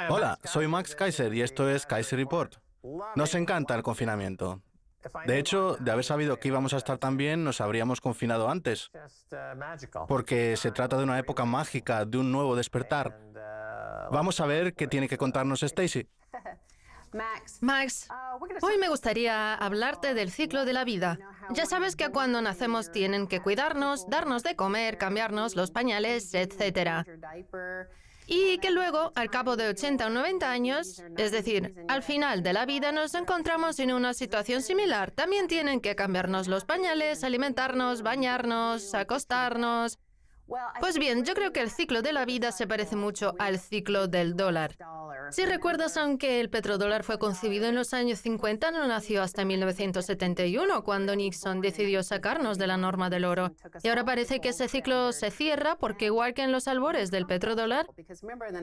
Hola, soy Max Kaiser y esto es Kaiser Report. Nos encanta el confinamiento. De hecho, de haber sabido que íbamos a estar tan bien, nos habríamos confinado antes, porque se trata de una época mágica, de un nuevo despertar. Vamos a ver qué tiene que contarnos Stacy. Max, hoy me gustaría hablarte del ciclo de la vida. Ya sabes que cuando nacemos tienen que cuidarnos, darnos de comer, cambiarnos los pañales, etc. Y que luego, al cabo de 80 o 90 años, es decir, al final de la vida, nos encontramos en una situación similar. También tienen que cambiarnos los pañales, alimentarnos, bañarnos, acostarnos. Pues bien, yo creo que el ciclo de la vida se parece mucho al ciclo del dólar. Si recuerdas, aunque el petrodólar fue concebido en los años 50, no nació hasta 1971, cuando Nixon decidió sacarnos de la norma del oro. Y ahora parece que ese ciclo se cierra porque, igual que en los albores del petrodólar,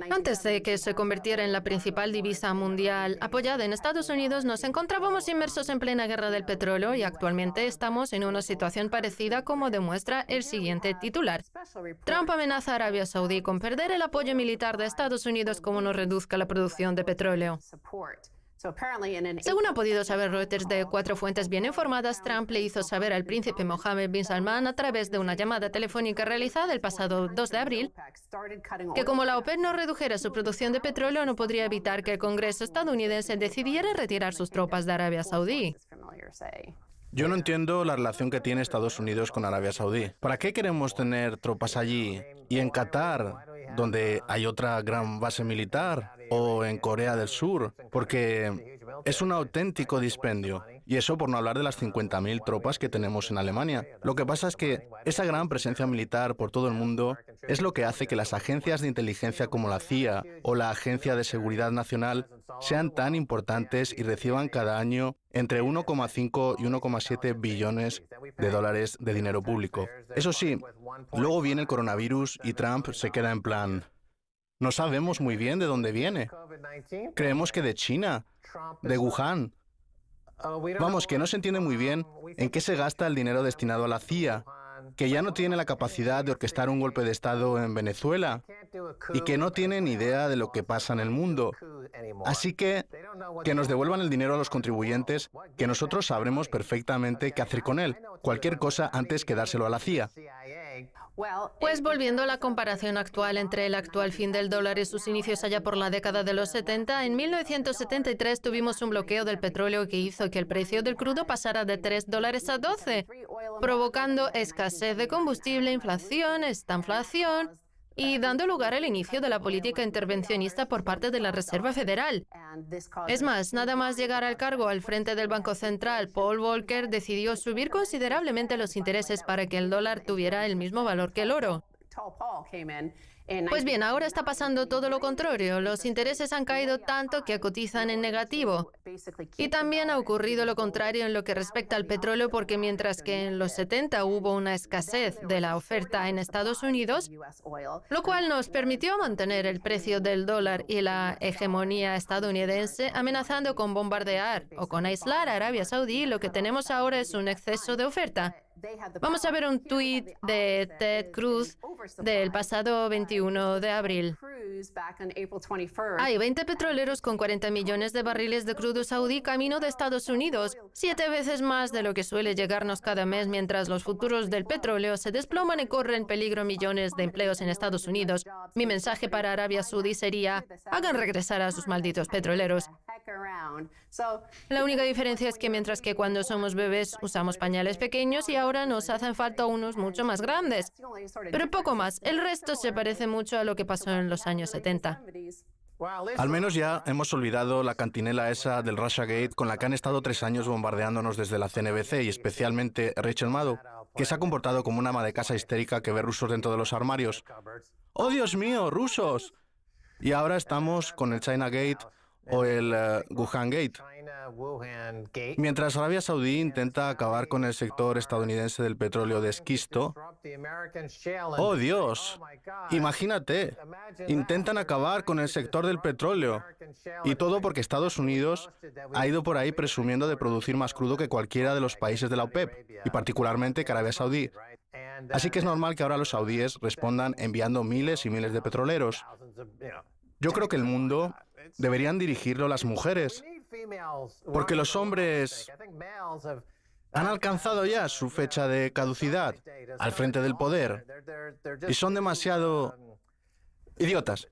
antes de que se convirtiera en la principal divisa mundial apoyada en Estados Unidos, nos encontrábamos inmersos en plena guerra del petróleo y actualmente estamos en una situación parecida, como demuestra el siguiente titular. Trump amenaza a Arabia Saudí con perder el apoyo militar de Estados Unidos como no reduzca la producción de petróleo. Según ha podido saber Reuters de 4 fuentes bien informadas, Trump le hizo saber al príncipe Mohammed bin Salman a través de una llamada telefónica realizada el pasado 2 de abril que como la OPEP no redujera su producción de petróleo, no podría evitar que el Congreso estadounidense decidiera retirar sus tropas de Arabia Saudí. Yo no entiendo la relación que tiene Estados Unidos con Arabia Saudí. ¿Para qué queremos tener tropas allí? Y en Qatar, donde hay otra gran base militar, o en Corea del Sur, porque es un auténtico dispendio. Y eso por no hablar de las 50.000 tropas que tenemos en Alemania. Lo que pasa es que esa gran presencia militar por todo el mundo es lo que hace que las agencias de inteligencia como la CIA o la Agencia de Seguridad Nacional sean tan importantes y reciban cada año entre 1,5 y 1,7 billones de dólares de dinero público. Eso sí, luego viene el coronavirus y Trump se queda en plan: no sabemos muy bien de dónde viene. Creemos que de China, de Wuhan. Vamos, que no se entiende muy bien en qué se gasta el dinero destinado a la CIA, que ya no tiene la capacidad de orquestar un golpe de Estado en Venezuela y que no tiene ni idea de lo que pasa en el mundo. Así que nos devuelvan el dinero a los contribuyentes, que nosotros sabremos perfectamente qué hacer con él. Cualquier cosa antes que dárselo a la CIA. Pues volviendo a la comparación actual entre el actual fin del dólar y sus inicios allá por la década de los 70, en 1973 tuvimos un bloqueo del petróleo que hizo que el precio del crudo pasara de $3 a 12, provocando escasez de combustible, inflación, estanflación y dando lugar al inicio de la política intervencionista por parte de la Reserva Federal. Es más, nada más llegar al cargo al frente del Banco Central, Paul Volcker decidió subir considerablemente los intereses para que el dólar tuviera el mismo valor que el oro. Pues bien, ahora está pasando todo lo contrario. Los intereses han caído tanto que cotizan en negativo. Y también ha ocurrido lo contrario en lo que respecta al petróleo, porque mientras que en los 70 hubo una escasez de la oferta en Estados Unidos, lo cual nos permitió mantener el precio del dólar y la hegemonía estadounidense, amenazando con bombardear o con aislar a Arabia Saudí, lo que tenemos ahora es un exceso de oferta. Vamos a ver un tuit de Ted Cruz del pasado 21 de abril. Hay 20 petroleros con 40 millones de barriles de crudo saudí camino de Estados Unidos, 7 veces más de lo que suele llegarnos cada mes, mientras los futuros del petróleo se desploman y corren peligro millones de empleos en Estados Unidos. Mi mensaje para Arabia Saudí sería: hagan regresar a sus malditos petroleros. La única diferencia es que mientras que cuando somos bebés usamos pañales pequeños y ahora nos hacen falta unos mucho más grandes. Pero poco más. El resto se parece mucho a lo que pasó en los años 70. Al menos ya hemos olvidado la cantinela esa del Russiagate con la que han estado 3 años bombardeándonos desde la CNBC y especialmente Rachel Maddow, que se ha comportado como una ama de casa histérica que ve rusos dentro de los armarios. ¡Oh, Dios mío, rusos! Y ahora estamos con el Chinagate o el Wuhan Gate. Mientras Arabia Saudí intenta acabar con el sector estadounidense del petróleo de esquisto, ¡oh Dios! Imagínate, intentan acabar con el sector del petróleo. Y todo porque Estados Unidos ha ido por ahí presumiendo de producir más crudo que cualquiera de los países de la OPEP, y particularmente que Arabia Saudí. Así que es normal que ahora los saudíes respondan enviando miles y miles de petroleros. Yo creo que el mundo deberían dirigirlo las mujeres, porque los hombres han alcanzado ya su fecha de caducidad al frente del poder y son demasiado idiotas.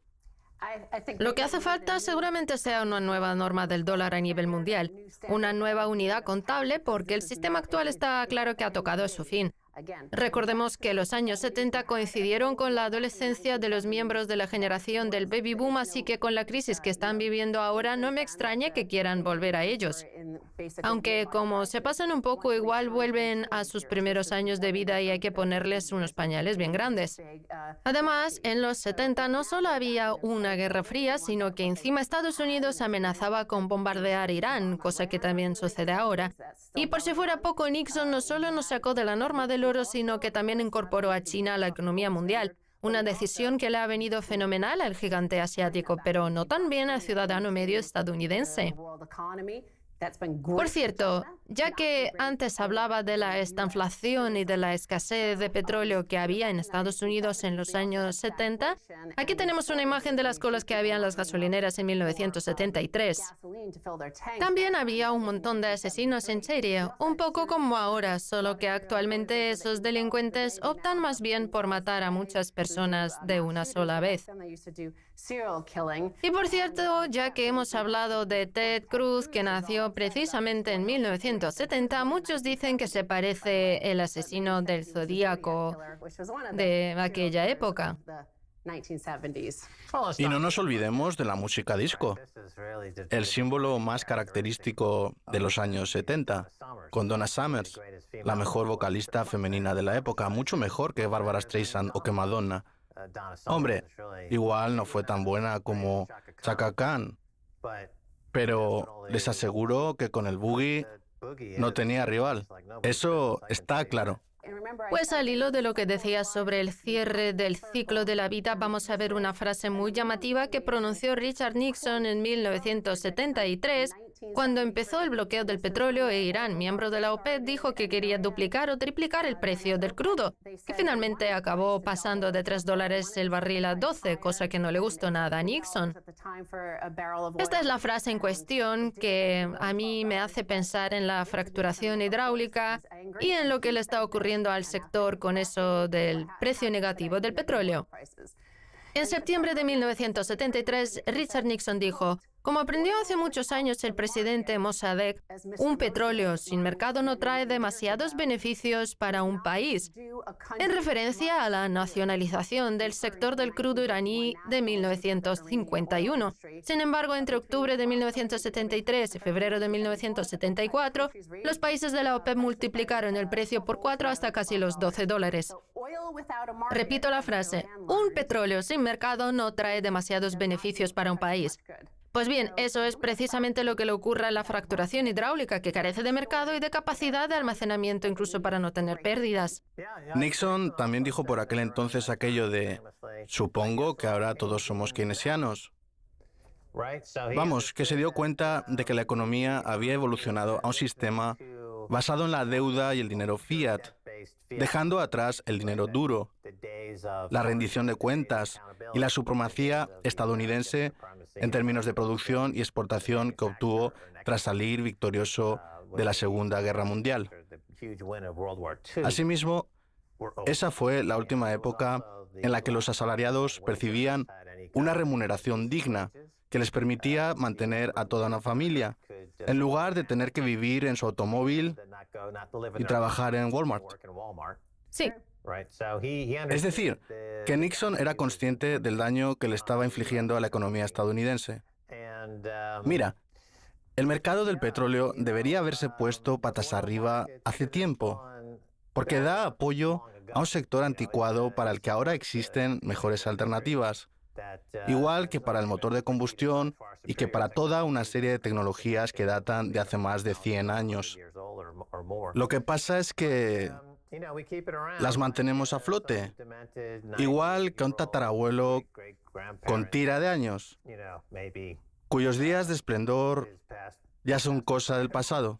Lo que hace falta seguramente sea una nueva norma del dólar a nivel mundial, una nueva unidad contable, porque el sistema actual está claro que ha tocado su fin. Recordemos que los años 70 coincidieron con la adolescencia de los miembros de la generación del baby boom, así que con la crisis que están viviendo ahora no me extraña que quieran volver a ellos. Aunque como se pasan un poco, igual vuelven a sus primeros años de vida y hay que ponerles unos pañales bien grandes. Además, en los 70 no solo había una guerra fría, sino que encima Estados Unidos amenazaba con bombardear Irán, cosa que también sucede ahora. Y por si fuera poco, Nixon no solo nos sacó de la norma del oro, sino que también incorporó a China a la economía mundial. Una decisión que le ha venido fenomenal al gigante asiático, pero no tan bien al ciudadano medio estadounidense. Por cierto, ya que antes hablaba de la estanflación y de la escasez de petróleo que había en Estados Unidos en los años 70, aquí tenemos una imagen de las colas que había en las gasolineras en 1973. También había un montón de asesinos en serie, un poco como ahora, solo que actualmente esos delincuentes optan más bien por matar a muchas personas de una sola vez. Y por cierto, ya que hemos hablado de Ted Cruz, que nació precisamente en 1970, muchos dicen que se parece el asesino del Zodíaco de aquella época. Y no nos olvidemos de la música disco, el símbolo más característico de los años 70, con Donna Summers, la mejor vocalista femenina de la época, mucho mejor que Barbra Streisand o que Madonna. Hombre, igual no fue tan buena como Chaka Khan, pero les aseguro que con el boogie no tenía rival. Eso está claro. Pues al hilo de lo que decías sobre el cierre del ciclo de la vida, vamos a ver una frase muy llamativa que pronunció Richard Nixon en 1973, cuando empezó el bloqueo del petróleo e Irán, miembro de la OPEP, dijo que quería duplicar o triplicar el precio del crudo, que finalmente acabó pasando de $3 el barril a 12, cosa que no le gustó nada a Nixon. Esta es la frase en cuestión que a mí me hace pensar en la fracturación hidráulica y en lo que le está ocurriendo al sector con eso del precio negativo del petróleo. En septiembre de 1973, Richard Nixon dijo: como aprendió hace muchos años el presidente Mossadegh, un petróleo sin mercado no trae demasiados beneficios para un país, en referencia a la nacionalización del sector del crudo iraní de 1951. Sin embargo, entre octubre de 1973 y febrero de 1974, los países de la OPEP multiplicaron el precio por 4 hasta casi los $12. Repito la frase: un petróleo sin mercado no trae demasiados beneficios para un país. Pues bien, eso es precisamente lo que le ocurre a la fracturación hidráulica, que carece de mercado y de capacidad de almacenamiento incluso para no tener pérdidas. Nixon también dijo por aquel entonces aquello de: supongo que ahora todos somos keynesianos. Vamos, que se dio cuenta de que la economía había evolucionado a un sistema basado en la deuda y el dinero fiat, dejando atrás el dinero duro, la rendición de cuentas y la supremacía estadounidense en términos de producción y exportación que obtuvo tras salir victorioso de la Segunda Guerra Mundial. Asimismo, esa fue la última época en la que los asalariados percibían una remuneración digna que les permitía mantener a toda una familia, en lugar de tener que vivir en su automóvil y trabajar en Walmart. Sí. Es decir, que Nixon era consciente del daño que le estaba infligiendo a la economía estadounidense. Mira, el mercado del petróleo debería haberse puesto patas arriba hace tiempo, porque da apoyo a un sector anticuado para el que ahora existen mejores alternativas, igual que para el motor de combustión y que para toda una serie de tecnologías que datan de hace más de 100 años. Lo que pasa es que las mantenemos a flote, igual que un tatarabuelo con tira de años, cuyos días de esplendor ya son cosa del pasado.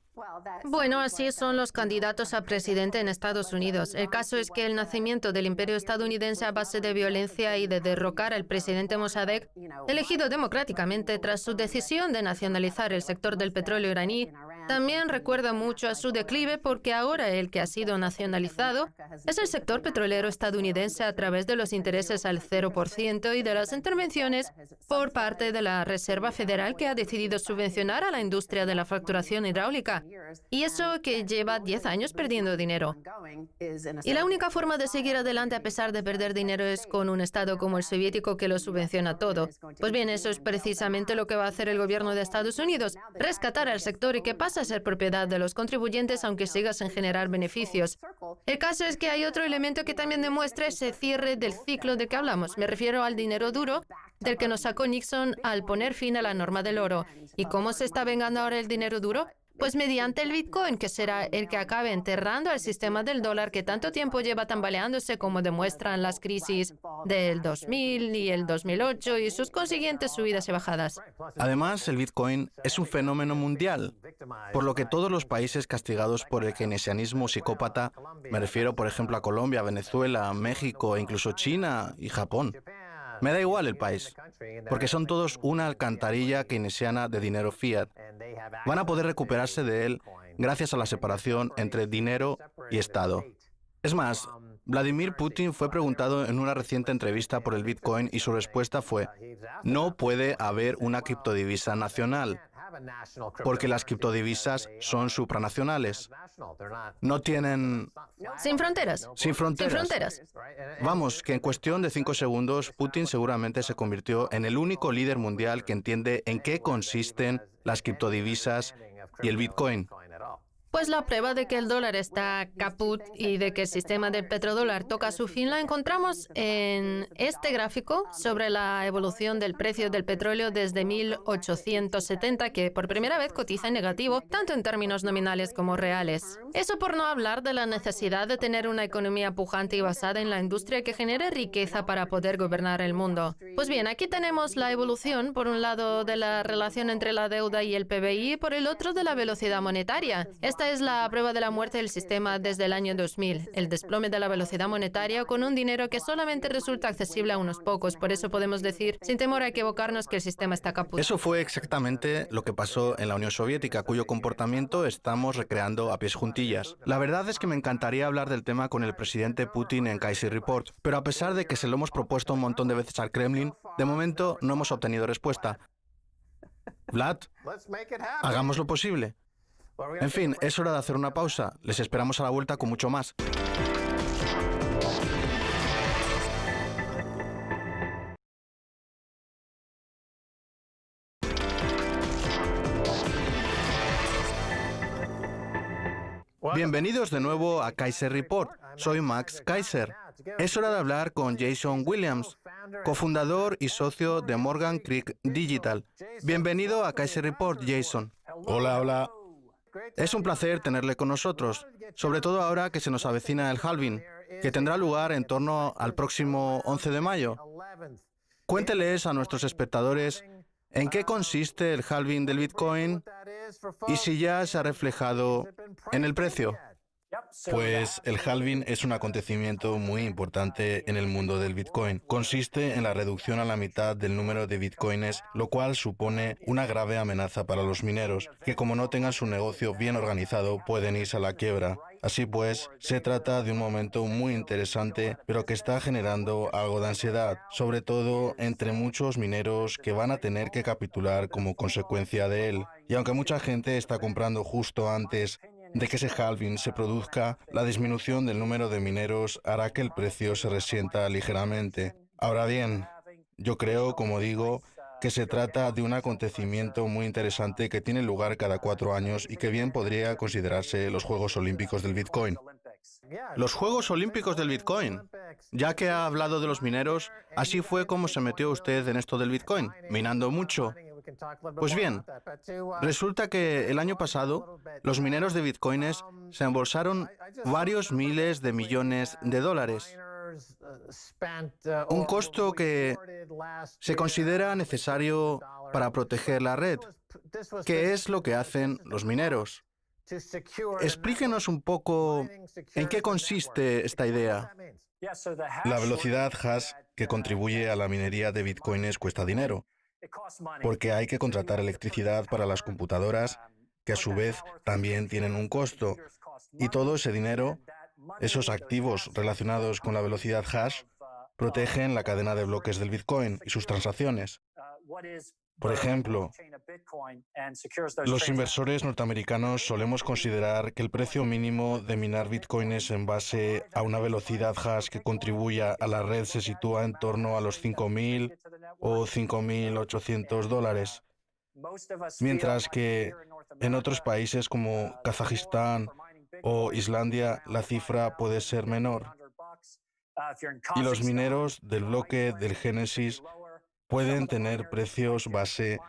Bueno, así son los candidatos a presidente en Estados Unidos. El caso es que el nacimiento del imperio estadounidense a base de violencia y de derrocar al presidente Mossadegh, elegido democráticamente tras su decisión de nacionalizar el sector del petróleo iraní, también recuerda mucho a su declive porque ahora el que ha sido nacionalizado es el sector petrolero estadounidense a través de los intereses al 0% y de las intervenciones por parte de la Reserva Federal que ha decidido subvencionar a la industria de la fracturación hidráulica. Y eso que lleva 10 años perdiendo dinero. Y la única forma de seguir adelante a pesar de perder dinero es con un Estado como el soviético que lo subvenciona todo. Pues bien, eso es precisamente lo que va a hacer el gobierno de Estados Unidos, rescatar al sector y que pase a ser propiedad de los contribuyentes aunque siga sin generar beneficios. El caso es que hay otro elemento que también demuestra ese cierre del ciclo del que hablamos. Me refiero al dinero duro del que nos sacó Nixon al poner fin a la norma del oro. ¿Y cómo se está vengando ahora el dinero duro? Pues mediante el Bitcoin, que será el que acabe enterrando al sistema del dólar que tanto tiempo lleva tambaleándose, como demuestran las crisis del 2000 y el 2008 y sus consiguientes subidas y bajadas. Además, el Bitcoin es un fenómeno mundial, por lo que todos los países castigados por el keynesianismo psicópata, me refiero por ejemplo a Colombia, Venezuela, México e incluso China y Japón. Me da igual el país, porque son todos una alcantarilla keynesiana de dinero fiat. Van a poder recuperarse de él gracias a la separación entre dinero y Estado. Es más, Vladimir Putin fue preguntado en una reciente entrevista por el Bitcoin y su respuesta fue: no puede haber una criptodivisa nacional, porque las criptodivisas son supranacionales. No tienen... Sin fronteras. Sin fronteras. Sin fronteras. Vamos, que en cuestión de 5 segundos, Putin seguramente se convirtió en el único líder mundial que entiende en qué consisten las criptodivisas y el Bitcoin. Pues la prueba de que el dólar está caput y de que el sistema del petrodólar toca su fin la encontramos en este gráfico sobre la evolución del precio del petróleo desde 1870, que por primera vez cotiza en negativo, tanto en términos nominales como reales. Eso por no hablar de la necesidad de tener una economía pujante y basada en la industria que genere riqueza para poder gobernar el mundo. Pues bien, aquí tenemos la evolución, por un lado, de la relación entre la deuda y el PBI, y por el otro, de la velocidad monetaria. Esta es la prueba de la muerte del sistema desde el año 2000, el desplome de la velocidad monetaria con un dinero que solamente resulta accesible a unos pocos. Por eso podemos decir, sin temor a equivocarnos, que el sistema está caput. Eso fue exactamente lo que pasó en la Unión Soviética, cuyo comportamiento estamos recreando a pies juntillas. La verdad es que me encantaría hablar del tema con el presidente Putin en Kaiser Report, pero a pesar de que se lo hemos propuesto un montón de veces al Kremlin, de momento no hemos obtenido respuesta. Vlad, hagamos lo posible. En fin, es hora de hacer una pausa. Les esperamos a la vuelta con mucho más. Bienvenidos de nuevo a Kaiser Report. Soy Max Kaiser. Es hora de hablar con Jason Williams, cofundador y socio de Morgan Creek Digital. Bienvenido a Kaiser Report, Jason. Hola, hola. Es un placer tenerle con nosotros, sobre todo ahora que se nos avecina el halving, que tendrá lugar en torno al próximo 11 de mayo. Cuénteles a nuestros espectadores en qué consiste el halving del Bitcoin y si ya se ha reflejado en el precio. Pues el halving es un acontecimiento muy importante en el mundo del Bitcoin. Consiste en la reducción a la mitad del número de Bitcoins, lo cual supone una grave amenaza para los mineros, que como no tengan su negocio bien organizado, pueden irse a la quiebra. Así pues, se trata de un momento muy interesante, pero que está generando algo de ansiedad, sobre todo entre muchos mineros que van a tener que capitular como consecuencia de él. Y aunque mucha gente está comprando justo antes de que ese halving se produzca, la disminución del número de mineros hará que el precio se resienta ligeramente. Ahora bien, yo creo, como digo, que se trata de un acontecimiento muy interesante que tiene lugar cada 4 años y que bien podría considerarse los Juegos Olímpicos del Bitcoin. Los Juegos Olímpicos del Bitcoin. Ya que ha hablado de los mineros, así fue como se metió usted en esto del Bitcoin, minando mucho. Pues bien, resulta que el año pasado los mineros de bitcoins se embolsaron varios miles de millones de dólares. Un costo que se considera necesario para proteger la red, que es lo que hacen los mineros. Explíquenos un poco en qué consiste esta idea. La velocidad hash que contribuye a la minería de bitcoins cuesta dinero, porque hay que contratar electricidad para las computadoras, que a su vez también tienen un costo. Y todo ese dinero, esos activos relacionados con la velocidad hash, protegen la cadena de bloques del Bitcoin y sus transacciones. Por ejemplo, los inversores norteamericanos solemos considerar que el precio mínimo de minar bitcoins en base a una velocidad hash que contribuya a la red se sitúa en torno a los $5.000 o $5.800, mientras que en otros países como Kazajistán o Islandia la cifra puede ser menor. Y los mineros del bloque del Génesis pueden tener precios base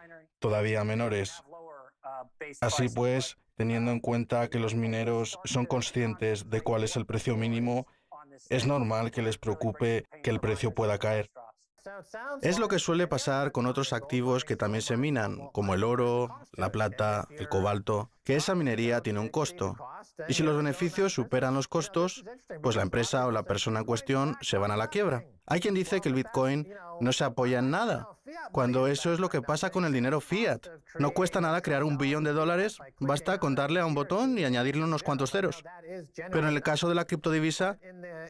todavía menores. Así pues, teniendo en cuenta que los mineros son conscientes de cuál es el precio mínimo, es normal que les preocupe que el precio pueda caer. Es lo que suele pasar con otros activos que también se minan, como el oro, la plata, el cobalto, que esa minería tiene un costo. Y si los beneficios superan los costos, pues la empresa o la persona en cuestión se van a la quiebra. Hay quien dice que el Bitcoin no se apoya en nada, cuando eso es lo que pasa con el dinero fiat. No cuesta nada crear $1 billón, basta con darle a un botón y añadirle unos cuantos ceros. Pero en el caso de la criptodivisa,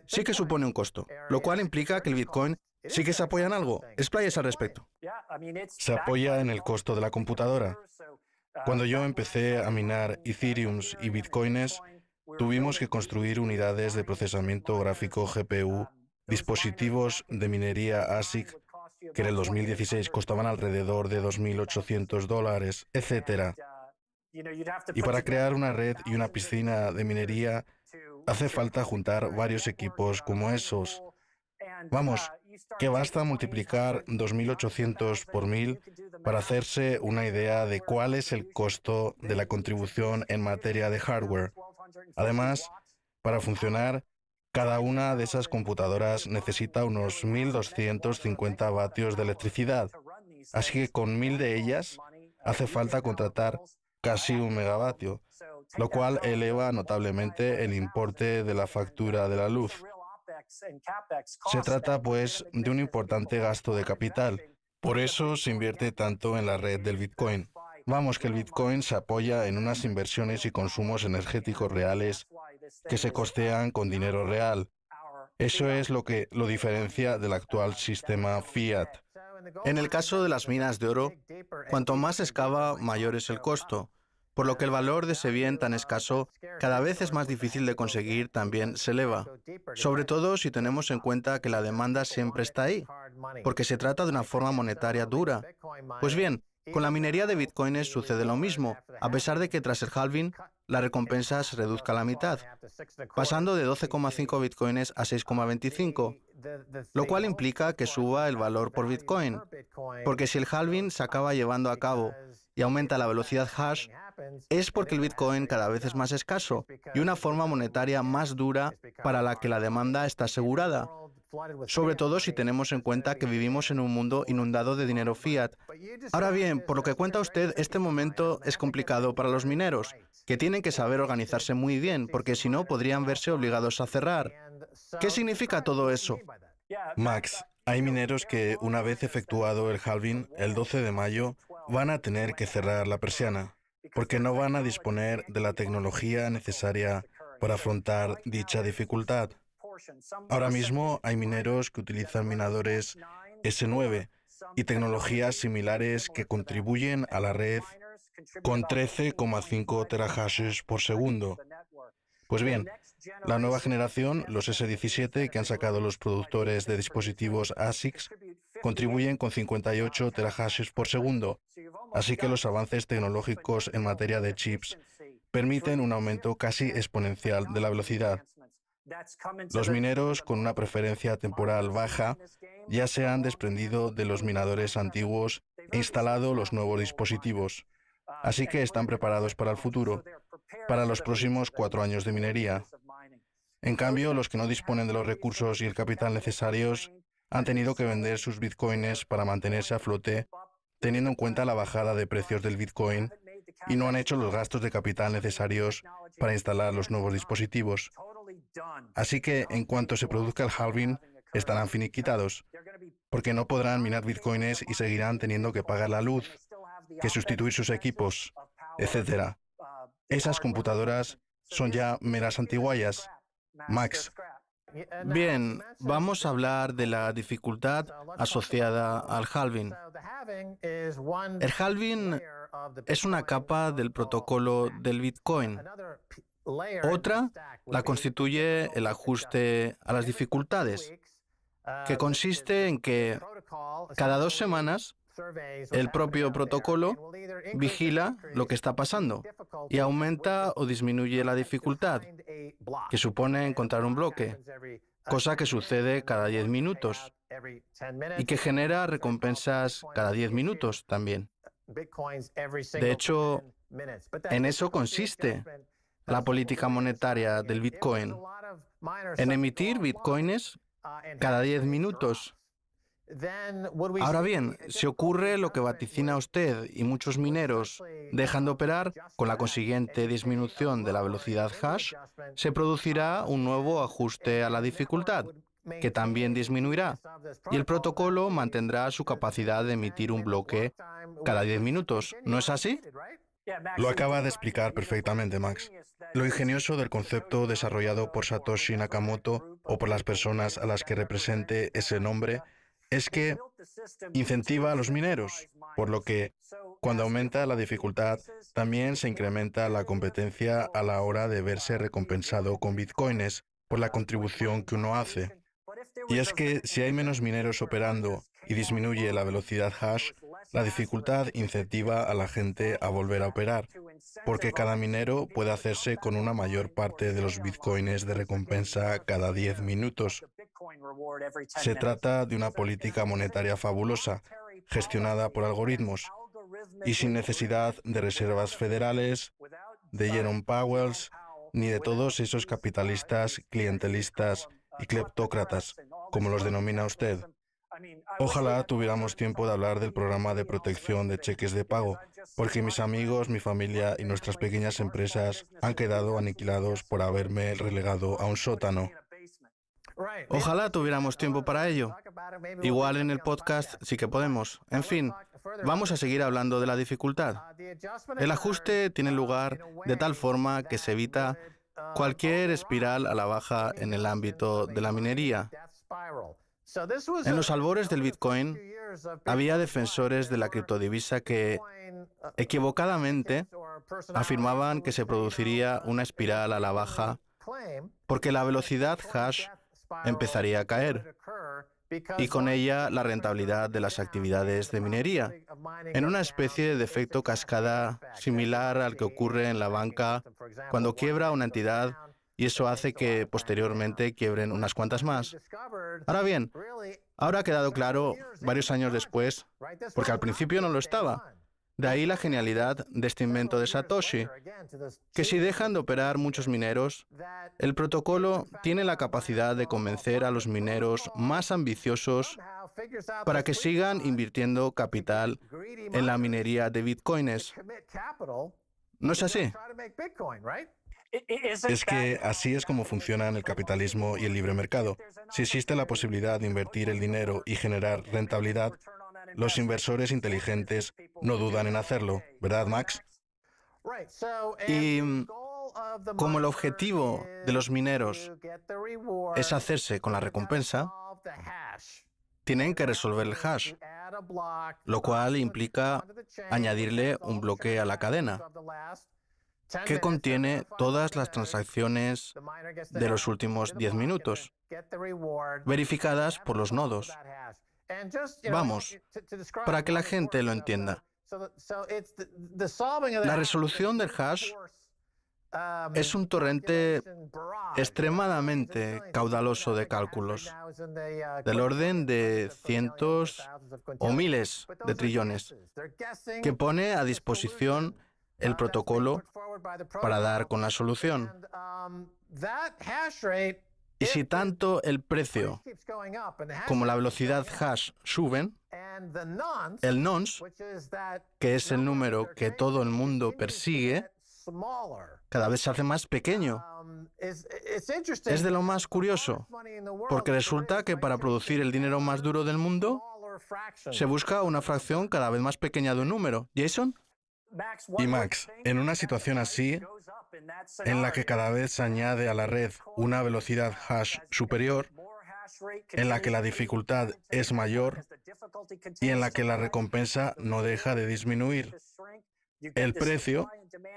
sí que supone un costo, lo cual implica que el Bitcoin sí que se apoya en algo. Expláyese al respecto. Se apoya en el costo de la computadora. Cuando yo empecé a minar Ethereums y Bitcoins, tuvimos que construir unidades de procesamiento gráfico GPU, dispositivos de minería ASIC, que en el 2016 costaban alrededor de $2.800, etc. Y para crear una red y una piscina de minería, hace falta juntar varios equipos como esos. Vamos, que basta multiplicar 2.800 por 1.000 para hacerse una idea de cuál es el costo de la contribución en materia de hardware. Además, para funcionar, cada una de esas computadoras necesita unos 1.250 vatios de electricidad, así que con 1.000 de ellas hace falta contratar casi 1 megavatio, lo cual eleva notablemente el importe de la factura de la luz. Se trata, pues, de un importante gasto de capital. Por eso se invierte tanto en la red del Bitcoin. Vamos, que el Bitcoin se apoya en unas inversiones y consumos energéticos reales que se costean con dinero real. Eso es lo que lo diferencia del actual sistema fiat. En el caso de las minas de oro, cuanto más se excava, mayor es el costo, por lo que el valor de ese bien tan escaso cada vez es más difícil de conseguir, también se eleva. Sobre todo si tenemos en cuenta que la demanda siempre está ahí, porque se trata de una forma monetaria dura. Pues bien, con la minería de bitcoins sucede lo mismo, a pesar de que tras el halving la recompensa se reduzca a la mitad, pasando de 12,5 bitcoins a 6,25, lo cual implica que suba el valor por bitcoin, porque si el halving se acaba llevando a cabo y aumenta la velocidad hash, es porque el Bitcoin cada vez es más escaso y una forma monetaria más dura para la que la demanda está asegurada, sobre todo si tenemos en cuenta que vivimos en un mundo inundado de dinero fiat. Ahora bien, por lo que cuenta usted, este momento es complicado para los mineros, que tienen que saber organizarse muy bien, porque si no podrían verse obligados a cerrar. ¿Qué significa todo eso? Max, hay mineros que, una vez efectuado el halving, el 12 de mayo, van a tener que cerrar la persiana, porque no van a disponer de la tecnología necesaria para afrontar dicha dificultad. Ahora mismo hay mineros que utilizan minadores S9 y tecnologías similares que contribuyen a la red con 13,5 terahashes por segundo. Pues bien, la nueva generación, los S17 que han sacado los productores de dispositivos ASICs, contribuyen con 58 terahashes por segundo, así que los avances tecnológicos en materia de chips permiten un aumento casi exponencial de la velocidad. Los mineros con una preferencia temporal baja ya se han desprendido de los minadores antiguos e instalado los nuevos dispositivos, así que están preparados para el futuro, para los próximos 4 años de minería. En cambio, los que no disponen de los recursos y el capital necesarios han tenido que vender sus bitcoins para mantenerse a flote, teniendo en cuenta la bajada de precios del bitcoin, y no han hecho los gastos de capital necesarios para instalar los nuevos dispositivos. Así que, en cuanto se produzca el halving, estarán finiquitados, porque no podrán minar bitcoins y seguirán teniendo que pagar la luz, que sustituir sus equipos, etc. Esas computadoras son ya meras antiguallas. Max. Bien, vamos a hablar de la dificultad asociada al halving. El halving es una capa del protocolo del Bitcoin. Otra la constituye el ajuste a las dificultades, que consiste en que cada 2 semanas el propio protocolo vigila lo que está pasando y aumenta o disminuye la dificultad, que supone encontrar un bloque, cosa que sucede cada 10 minutos y que genera recompensas cada 10 minutos también. De hecho, en eso consiste la política monetaria del Bitcoin, en emitir bitcoins cada 10 minutos. Ahora bien, si ocurre lo que vaticina usted y muchos mineros dejan de operar, con la consiguiente disminución de la velocidad hash, se producirá un nuevo ajuste a la dificultad, que también disminuirá, y el protocolo mantendrá su capacidad de emitir un bloque cada 10 minutos. ¿No es así? Lo acaba de explicar perfectamente, Max. Lo ingenioso del concepto desarrollado por Satoshi Nakamoto o por las personas a las que represente ese nombre es que incentiva a los mineros, por lo que, cuando aumenta la dificultad, también se incrementa la competencia a la hora de verse recompensado con bitcoins por la contribución que uno hace. Y es que si hay menos mineros operando y disminuye la velocidad hash, la dificultad incentiva a la gente a volver a operar, porque cada minero puede hacerse con una mayor parte de los bitcoins de recompensa cada 10 minutos. Se trata de una política monetaria fabulosa, gestionada por algoritmos, y sin necesidad de reservas federales, de Jerome Powell, ni de todos esos capitalistas, clientelistas y cleptócratas, como los denomina usted. Ojalá tuviéramos tiempo de hablar del programa de protección de cheques de pago, porque mis amigos, mi familia y nuestras pequeñas empresas han quedado aniquilados por haberme relegado a un sótano. Ojalá tuviéramos tiempo para ello. Igual en el podcast sí que podemos. En fin, vamos a seguir hablando de la dificultad. El ajuste tiene lugar de tal forma que se evita cualquier espiral a la baja en el ámbito de la minería. En los albores del Bitcoin había defensores de la criptodivisa que, equivocadamente, afirmaban que se produciría una espiral a la baja porque la velocidad hash empezaría a caer y con ella la rentabilidad de las actividades de minería, en una especie de efecto cascada similar al que ocurre en la banca cuando quiebra una entidad y eso hace que posteriormente quiebren unas cuantas más. Ahora bien, ahora ha quedado claro varios años después, porque al principio no lo estaba. De ahí la genialidad de este invento de Satoshi, que si dejan de operar muchos mineros, el protocolo tiene la capacidad de convencer a los mineros más ambiciosos para que sigan invirtiendo capital en la minería de bitcoins. ¿No es así? Es que así es como funcionan el capitalismo y el libre mercado. Si existe la posibilidad de invertir el dinero y generar rentabilidad, los inversores inteligentes no dudan en hacerlo, ¿verdad, Max? Y como el objetivo de los mineros es hacerse con la recompensa, tienen que resolver el hash, lo cual implica añadirle un bloque a la cadena que contiene todas las transacciones de los últimos 10 minutos, verificadas por los nodos. Vamos, para que la gente lo entienda. La resolución del hash es un torrente extremadamente caudaloso de cálculos, del orden de cientos o miles de trillones, que pone a disposición el protocolo para dar con la solución. Y si tanto el precio como la velocidad hash suben, el nonce, que es el número que todo el mundo persigue, cada vez se hace más pequeño. Es de lo más curioso, porque resulta que para producir el dinero más duro del mundo, se busca una fracción cada vez más pequeña de un número. ¿Jason? Y Max, en una situación así, en la que cada vez se añade a la red una velocidad hash superior, en la que la dificultad es mayor y en la que la recompensa no deja de disminuir, el precio,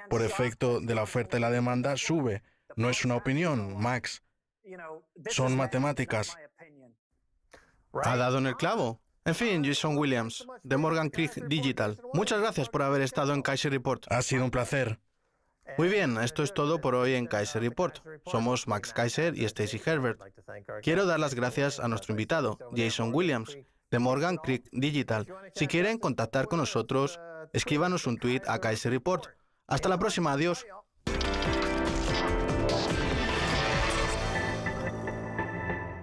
por efecto de la oferta y la demanda, sube. No es una opinión, Max. Son matemáticas. Ha dado en el clavo. En fin, Jason Williams, de Morgan Creek Digital. Muchas gracias por haber estado en Kaiser Report. Ha sido un placer. Muy bien, esto es todo por hoy en Kaiser Report. Somos Max Kaiser y Stacy Herbert. Quiero dar las gracias a nuestro invitado, Jason Williams, de Morgan Creek Digital. Si quieren contactar con nosotros, escríbanos un tweet a Kaiser Report. Hasta la próxima, adiós.